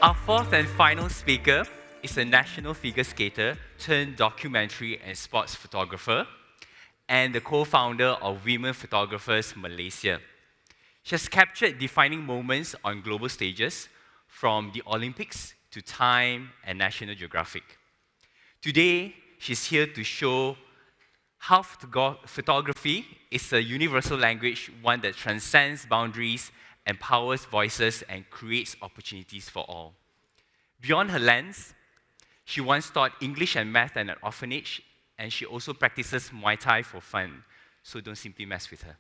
Our fourth and final speaker is a national figure skater turned documentary and sports photographer and the co-founder of Women Photographers Malaysia. She has captured defining moments on global stages, from the Olympics to Time and National Geographic. Today, she's here to show how photography is a universal language, one that transcends boundaries, empowers voices, and creates opportunities for all. Beyond her lens, she once taught English and math at an orphanage, and she also practices Muay Thai for fun, so don't simply mess with her.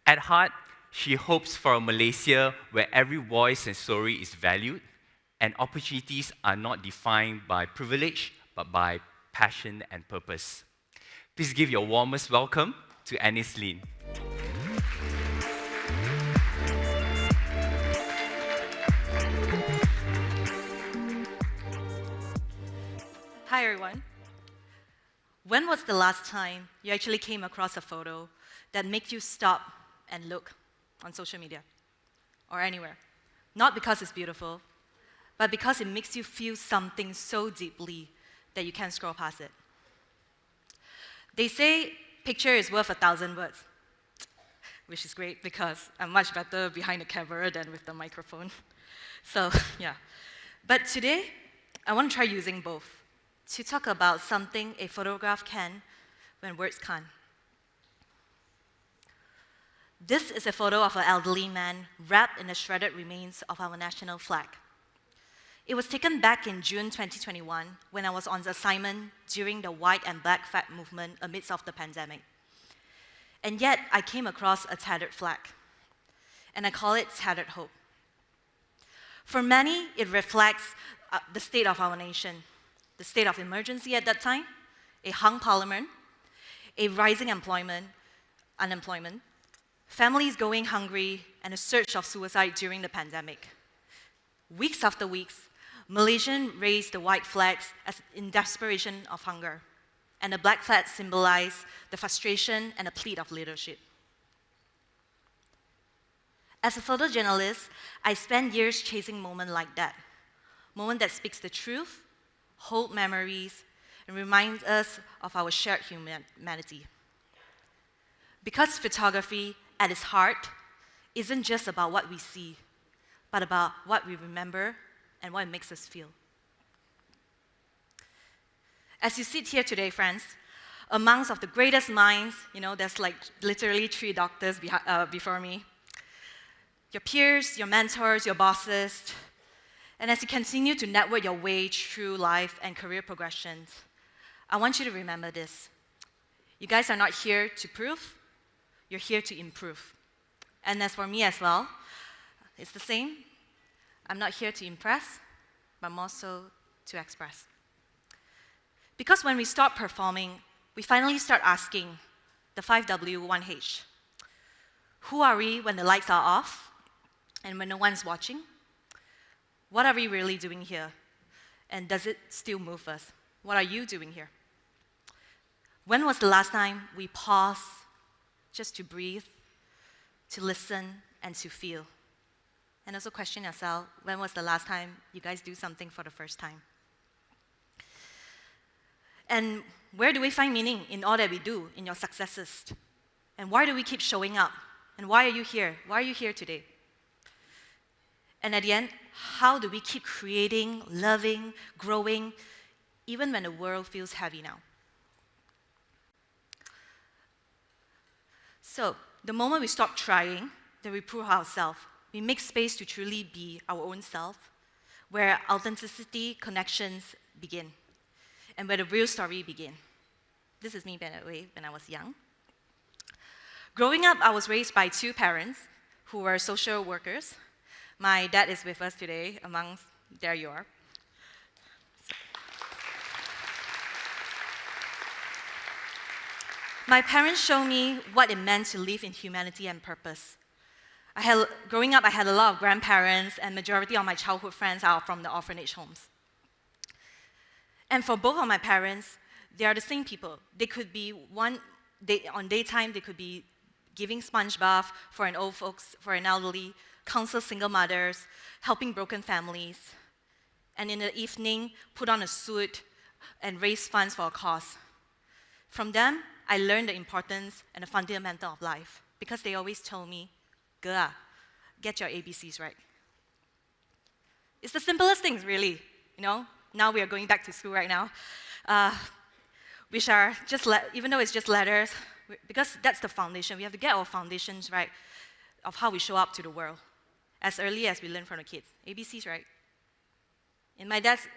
At heart, she hopes for a Malaysia where every voice and story is valued, and opportunities are not defined by privilege, but by passion and purpose. Please give your warmest welcome to Annice Lyn. Hi everyone. When was the last time you actually came across a photo that made you stop and look on social media or anywhere? Not because it's beautiful, but because it makes you feel something so deeply that you can't scroll past it. They say picture is worth 1,000 words, which is great because I'm much better behind the camera than with the microphone. So yeah. But today, I want to try using both to talk about something a photograph can when words can't. This is a photo of an elderly man wrapped in the shredded remains of our national flag. It was taken back in June 2021 when I was on assignment during the white and black flag movement amidst of the pandemic. And yet, I came across a tattered flag, and I call it tattered hope. For many, it reflects the state of our nation, the state of emergency at that time, a hung parliament, a rising unemployment, families going hungry, and a surge of suicide during the pandemic. Weeks after weeks, Malaysians raised the white flags in desperation of hunger, and the black flags symbolize the frustration and a plea of leadership. As a photojournalist, I spent years chasing moments like that, moment that speaks the truth, hold memories, and reminds us of our shared humanity. Because photography, at its heart, isn't just about what we see, but about what we remember and what it makes us feel. As you sit here today, friends, amongst of the greatest minds, there's like literally 3 doctors before me, your peers, your mentors, your bosses, and as you continue to network your way through life and career progressions, I want you to remember this. You guys are not here to prove, you're here to improve. And as for me as well, it's the same. I'm not here to impress, but more so to express. Because when we start performing, we finally start asking the 5W, 1H. Who are we when the lights are off and when no one's watching? What are we really doing here? And does it still move us? What are you doing here? When was the last time we paused just to breathe, to listen, and to feel? And also question yourself, when was the last time you guys do something for the first time? And where do we find meaning in all that we do, in your successes? And why do we keep showing up? And why are you here? Why are you here today? And at the end, how do we keep creating, loving, growing, even when the world feels heavy now? So, the moment we stop trying, then we prove ourselves. We make space to truly be our own self, where authenticity, connections begin, and where the real story begins. This is me, by the way, when I was young. Growing up, I was raised by 2 parents who were social workers. My dad is with us today, there you are. My parents showed me what it meant to live in humanity and purpose. Growing up, I had a lot of grandparents, and majority of my childhood friends are from the orphanage homes. And for both of my parents, they are the same people. They could be on daytime, they could be giving sponge bath for an elderly, counsel single mothers, helping broken families, and in the evening, put on a suit and raise funds for a cause. From them, I learned the importance and the fundamental of life because they always told me, "Girl, get your ABCs right." It's the simplest things, really. Now we are going back to school right now, which are just, even though it's just letters, because that's the foundation. We have to get our foundations right of how we show up to the world as early as we learn from the kids. ABCs, right? In my dad's,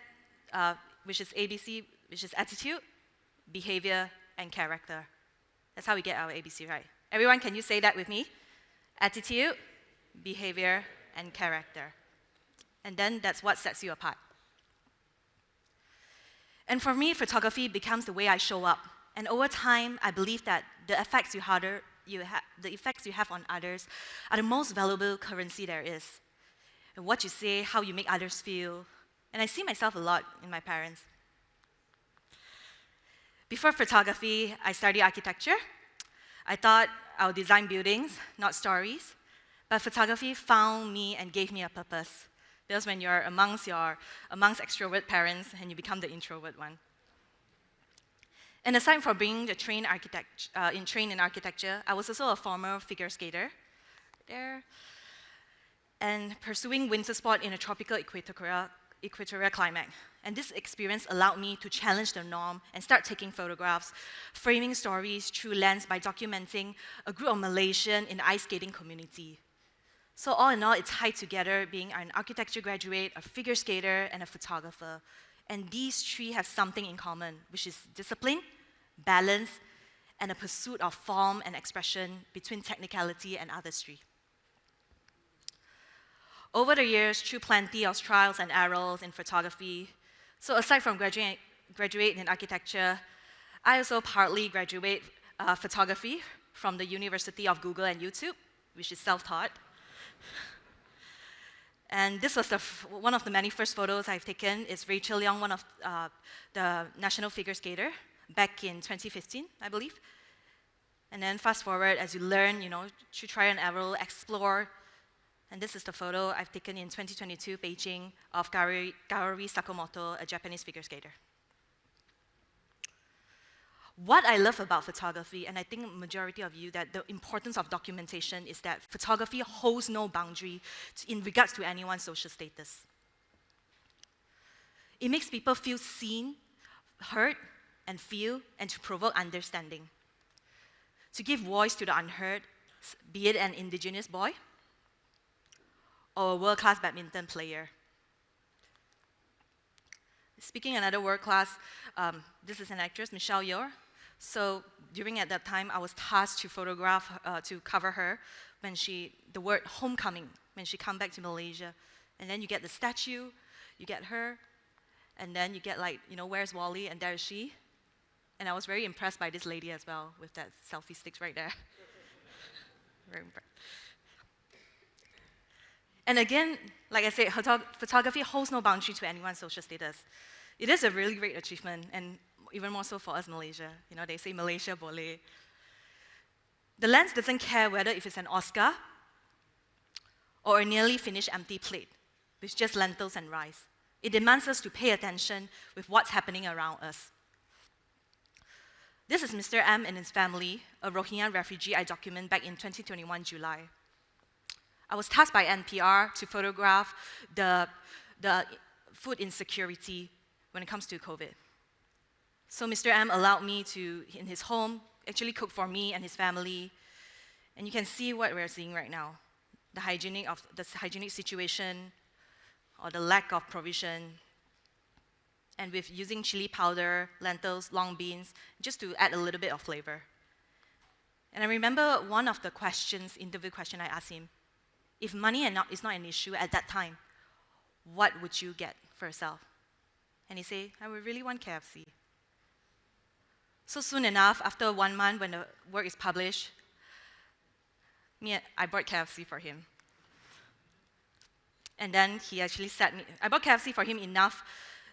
which is ABC, which is attitude, behavior, and character. That's how we get our ABC right. Everyone, can you say that with me? Attitude, behavior, and character. And then that's what sets you apart. And for me, photography becomes the way I show up. And over time, I believe that the effects you have on others are the most valuable currency there is. And what you say, how you make others feel. And I see myself a lot in my parents. Before photography, I studied architecture. I thought I would design buildings, not stories. But photography found me and gave me a purpose. That's when you're amongst extrovert parents and you become the introvert one. And aside from being trained in architecture, I was also a former figure skater there, and pursuing winter sport in a tropical equatorial climate. And this experience allowed me to challenge the norm and start taking photographs, framing stories through lens by documenting a group of Malaysians in the ice skating community. So all in all, it tied together being an architecture graduate, a figure skater, and a photographer. And these three have something in common, which is discipline, balance, and a pursuit of form and expression between technicality and artistry. Over the years, through plenty of trials and errors in photography, so aside from graduate in architecture, I also partly graduate photography from the University of Google and YouTube, which is self-taught. And this was one of the many first photos I've taken. It's Rachel Leong, one of the national figure skater, back in 2015, I believe. And then fast forward, as you learn, to try and error, explore. And this is the photo I've taken in 2022, Beijing, of Kaori Sakamoto, a Japanese figure skater. What I love about photography, and I think majority of you, that the importance of documentation is that photography holds no boundary in regards to anyone's social status. It makes people feel seen, heard, and feel, and to provoke understanding. To give voice to the unheard, be it an indigenous boy or a world-class badminton player. Speaking another world-class, this is an actress, Michelle Yeoh. So during at that time, I was tasked to photograph, to cover her when the word homecoming, when she come back to Malaysia. And then you get the statue, you get her, and then you get where's Wally, and there is she. And I was very impressed by this lady as well, with that selfie sticks right there. Very impressed. And again, like I said, photography holds no boundary to anyone's social status. It is a really great achievement, and even more so for us Malaysia. They say Malaysia boleh. The lens doesn't care whether if it's an Oscar or a nearly finished empty plate with just lentils and rice. It demands us to pay attention with what's happening around us. This is Mr. M and his family, a Rohingya refugee I documented back in 2021 July. I was tasked by NPR to photograph the food insecurity when it comes to COVID. So Mr. M allowed me to, in his home, actually cook for me and his family. And you can see what we're seeing right now. The hygienic situation, or the lack of provision, and with using chili powder, lentils, long beans, just to add a little bit of flavor. And I remember one of the interview question I asked him, if money is not an issue at that time, what would you get for yourself? And he said, I would really want KFC. So soon enough, after 1 month when the work is published, I bought KFC for him. And then he actually I bought KFC for him enough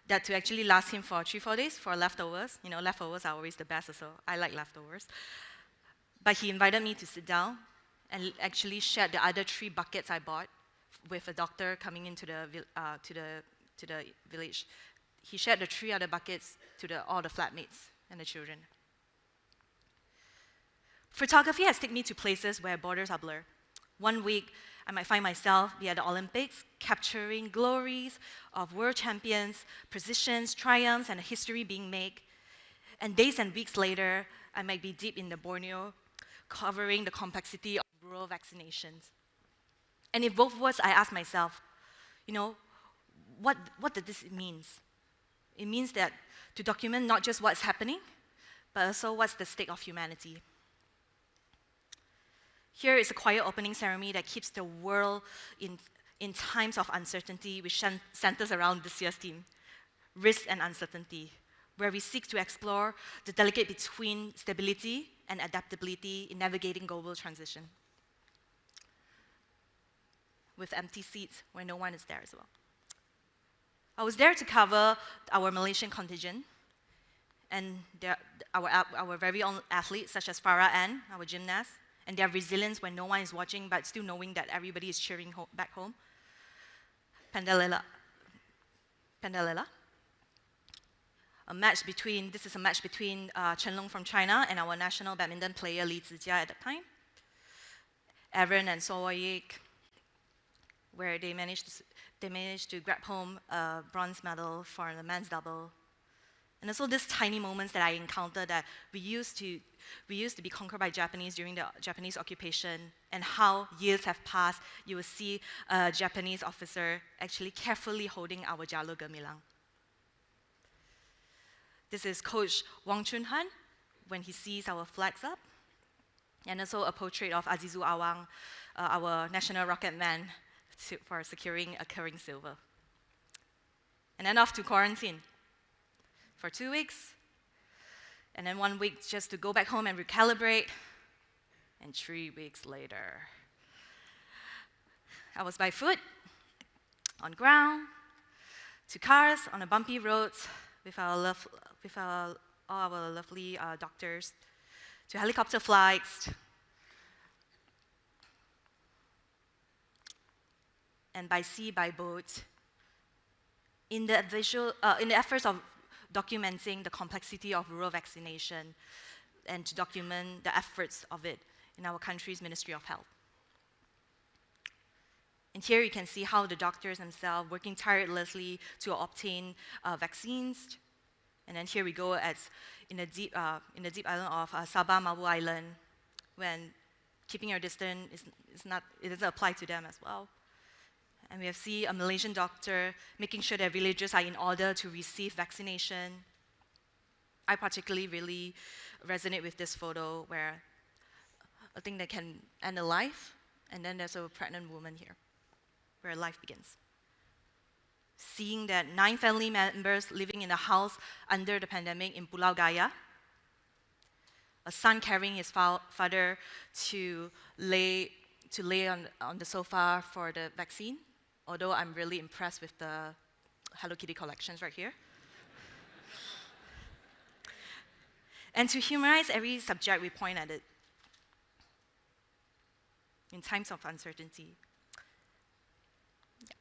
that to actually last him for 3-4 days for leftovers. Leftovers are always the best, so I like leftovers. But he invited me to sit down and actually shared the other 3 buckets I bought with a doctor coming into to the village. He shared the 3 other buckets to all the flatmates and the children. Photography has taken me to places where borders are blurred. One week, I might find myself be at the Olympics, capturing glories of world champions, positions, triumphs, and a history being made. And days and weeks later, I might be deep in the Borneo, covering the complexity of rural vaccinations. And in both words, I ask myself, what does this mean? It means that to document not just what's happening, but also what's the state of humanity. Here is a quiet opening ceremony that keeps the world in times of uncertainty, which centers around this year's theme, risk and uncertainty, where we seek to explore the delicate between stability and adaptability in navigating global transition, with empty seats where no one is there as well. I was there to cover our Malaysian contingent and our very own athletes, such as Farah Ann, our gymnast, and their resilience when no one is watching, but still knowing that everybody is cheering back home. Pandalela. This is a match between Chen Long from China and our national badminton player Li Zijia at that time. Aaron and Sowoyik, where they managed to grab home a bronze medal for the men's double. And also these tiny moments that I encountered that we used to be conquered by Japanese during the Japanese occupation, and how years have passed, you will see a Japanese officer actually carefully holding our Jalur Gemilang. This is Coach Wong Chun Han when he sees our flags up, and also a portrait of Azizu Awang, our national rocket man, for securing a Kering silver. And then off to quarantine for 2 weeks, and then 1 week just to go back home and recalibrate, and 3 weeks later, I was by foot, on ground, to cars, on the bumpy roads, with all our lovely doctors, to helicopter flights, and by sea, by boat, in the efforts of documenting the complexity of rural vaccination and to document the efforts of it in our country's Ministry of Health. And here you can see how the doctors themselves working tirelessly to obtain vaccines. And then here we go in the deep island of Sabah, Mabu Island, when keeping your distance it doesn't apply to them as well. And we have seen a Malaysian doctor making sure that villagers are in order to receive vaccination. I particularly really resonate with this photo where a thing that can end a life, and then there's a pregnant woman here, where life begins. Seeing that 9 family members living in a house under the pandemic in Pulau Gaya, a son carrying his father to lay on the sofa for the vaccine, although I'm really impressed with the Hello Kitty collections right here. And to humanize every subject, we point at it in times of uncertainty. Yeah.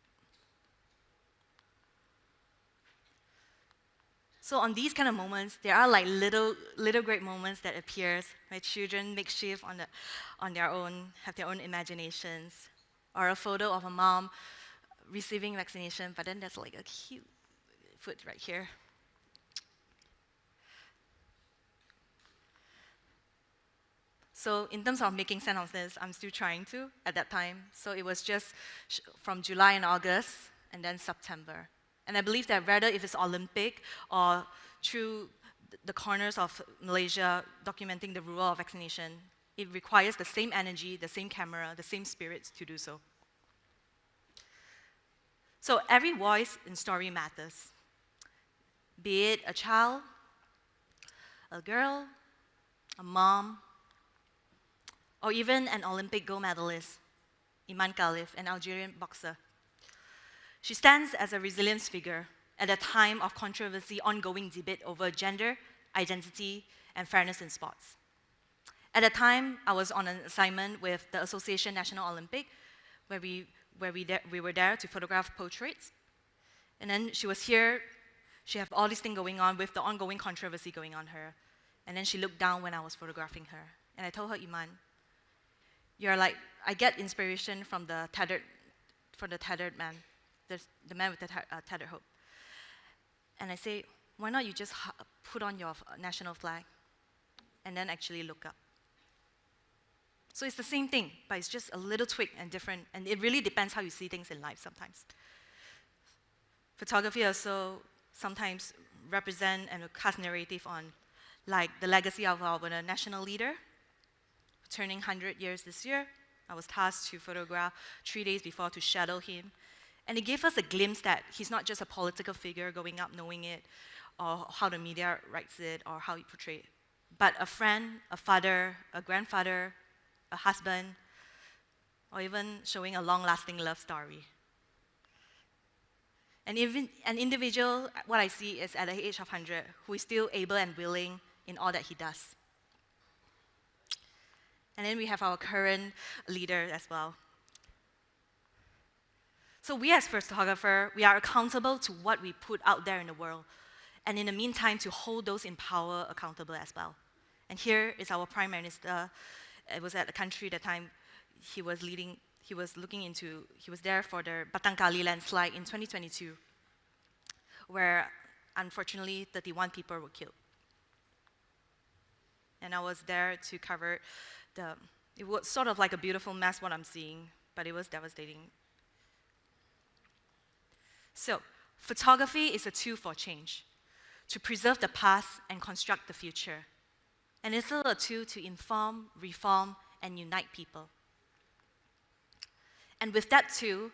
So on these kind of moments, there are like little great moments that appears where children make shift on their own, have their own imaginations, or a photo of a mom receiving vaccination, but then there's like a cute foot right here. So in terms of making sense of this, I'm still trying to at that time. So it was just from July and August, and then September. And I believe that whether if it's Olympic or through the corners of Malaysia documenting the rural vaccination, it requires the same energy, the same camera, the same spirit to do so. So every voice in story matters. Be it a child, a girl, a mom, or even an Olympic gold medalist, Iman Khalif, an Algerian boxer. She stands as a resilience figure at a time of controversy, ongoing debate over gender, identity, and fairness in sports. At the time, I was on an assignment with the Association National Olympic, where we where we were there to photograph portraits. And then she was here. She had all this thing going on with the ongoing controversy going on her. And then she looked down when I was photographing her. And I told her, Iman, you're like, I get inspiration from the tethered man, the man with the tethered hope. And I say, why not you just put on your national flag and then actually look up? So it's the same thing, but it's just a little tweak and different, and it really depends how you see things in life sometimes. Photography also sometimes represent and cast narrative on like the legacy of our national leader, turning 100 years this year. I was tasked to photograph 3 days before to shadow him. And it gave us a glimpse that he's not just a political figure going up knowing it, or how the media writes it, or how he portrays it, but a friend, a father, a grandfather, a husband, or even showing a long-lasting love story. And even an individual, what I see is at the age of 100, who is still able and willing in all that he does. And then we have our current leader as well. So we as photographers, we are accountable to what we put out there in the world. And in the meantime, to hold those in power accountable as well. And here is our Prime Minister. It was at the country at the time he was there for the Batang Kali landslide in 2022, where unfortunately 31 people were killed. And I was there to cover it was sort of like a beautiful mess what I'm seeing, but it was devastating. So, photography is a tool for change, to preserve the past and construct the future. And it's also a tool to inform, reform, and unite people. And with that too,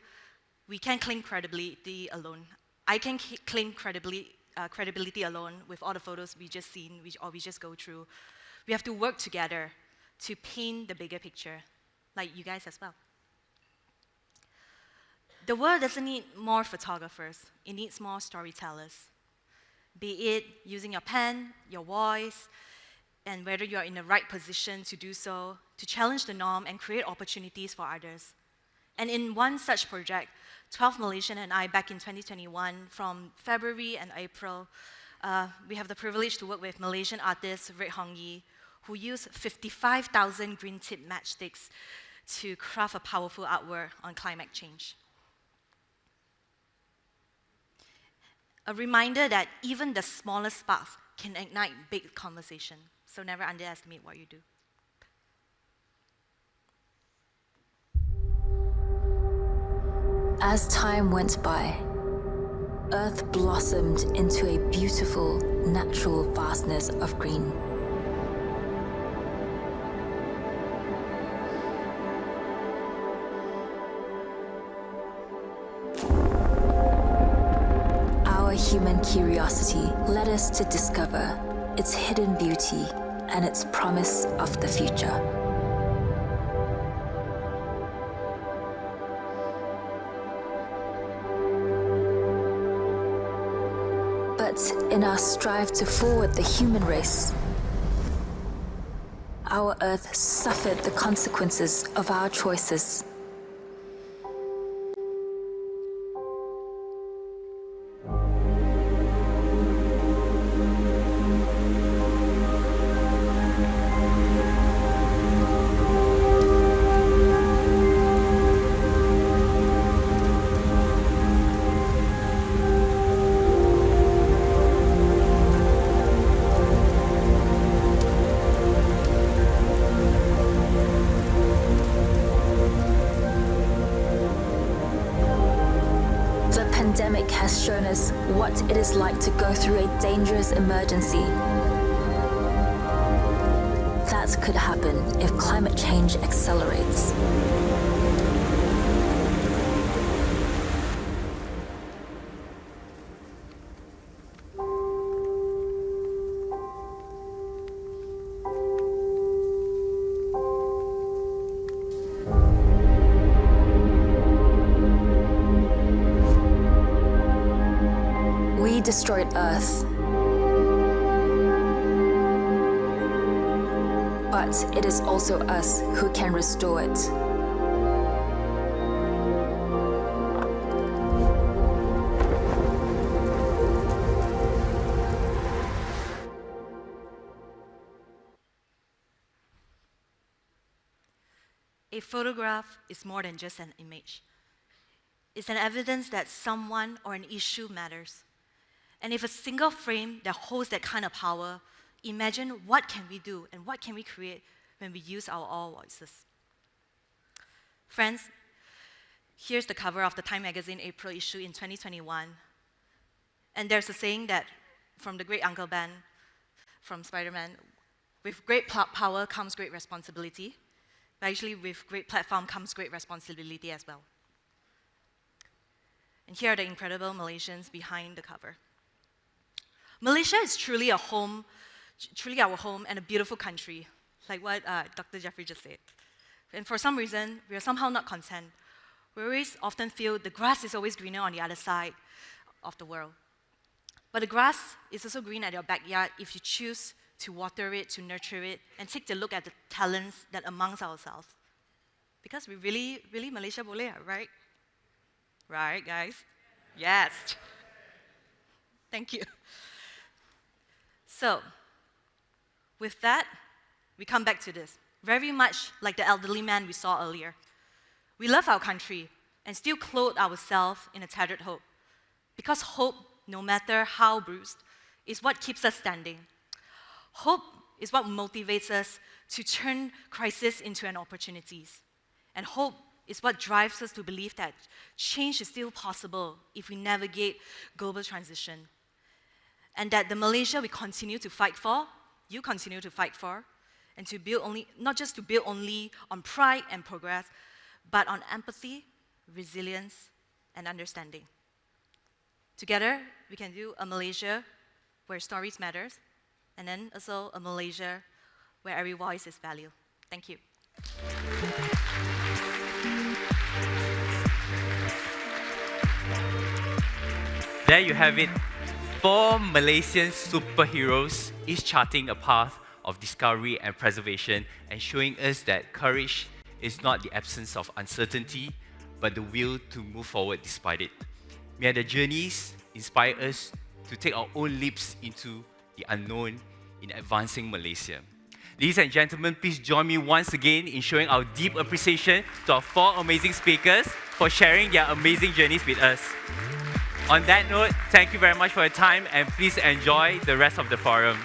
we can claim credibility alone. I can claim credibility alone with all the photos we just seen, or we just go through. We have to work together to paint the bigger picture, like you guys as well. The world doesn't need more photographers, it needs more storytellers. Be it using your pen, your voice, and whether you are in the right position to do so, to challenge the norm and create opportunities for others. And in one such project, 12 Malaysians and I, back in 2021, from February and April, we have the privilege to work with Malaysian artist Red Hong Yi, who used 55,000 green tip matchsticks to craft a powerful artwork on climate change. A reminder that even the smallest sparks can ignite big conversation. So never underestimate what you do. As time went by, Earth blossomed into a beautiful, natural vastness of green. Our human curiosity led us to discover its hidden beauty and its promise of the future. But in our strive to forward the human race, our Earth suffered the consequences of our choices. The pandemic has shown us what it is like to go through a dangerous emergency. That could happen if climate change accelerates. We destroyed Earth, but it is also us who can restore it. a photograph is more than just an image. It's an evidence that someone or an issue matters. And if a single frame that holds that kind of power, imagine what can we do and what can we create when we use our all voices. Friends, here's the cover of the Time magazine April issue in 2021. And there's a saying that from the great Uncle Ben from Spider-Man, with great power comes great responsibility. But actually, with great platform comes great responsibility as well. And here are the incredible Malaysians behind the cover. Malaysia is truly a home, truly our home and a beautiful country, like what Dr. Jeffrey just said. And for some reason, we are somehow not content. We always often feel the grass is always greener on the other side of the world. But the grass is also green at your backyard if you choose to water it, to nurture it, and take a look at the talents that amongst ourselves. Because we really Malaysia boleh, right? Right, guys? Yes. Thank you. So, with that, we come back to this. Very much like the elderly man we saw earlier. We love our country and still clothe ourselves in a tattered hope. Because hope, no matter how bruised, is what keeps us standing. Hope is what motivates us to turn crisis into an opportunities. And hope is what drives us to believe that change is still possible if we navigate global transition. And that the Malaysia we continue to fight for, you continue to fight for, and to build only, not just to build only on pride and progress, but on empathy, resilience, and understanding. Together, we can do a Malaysia where stories matters, and then also a Malaysia where every voice is valued. Thank you. There you have it. 4 Malaysian superheroes, each charting a path of discovery and preservation and showing us that courage is not the absence of uncertainty, but the will to move forward despite it. May their journeys inspire us to take our own leaps into the unknown in advancing Malaysia. Ladies and gentlemen, please join me once again in showing our deep appreciation to our 4 amazing speakers for sharing their amazing journeys with us. On that note, thank you very much for your time and please enjoy the rest of the forum.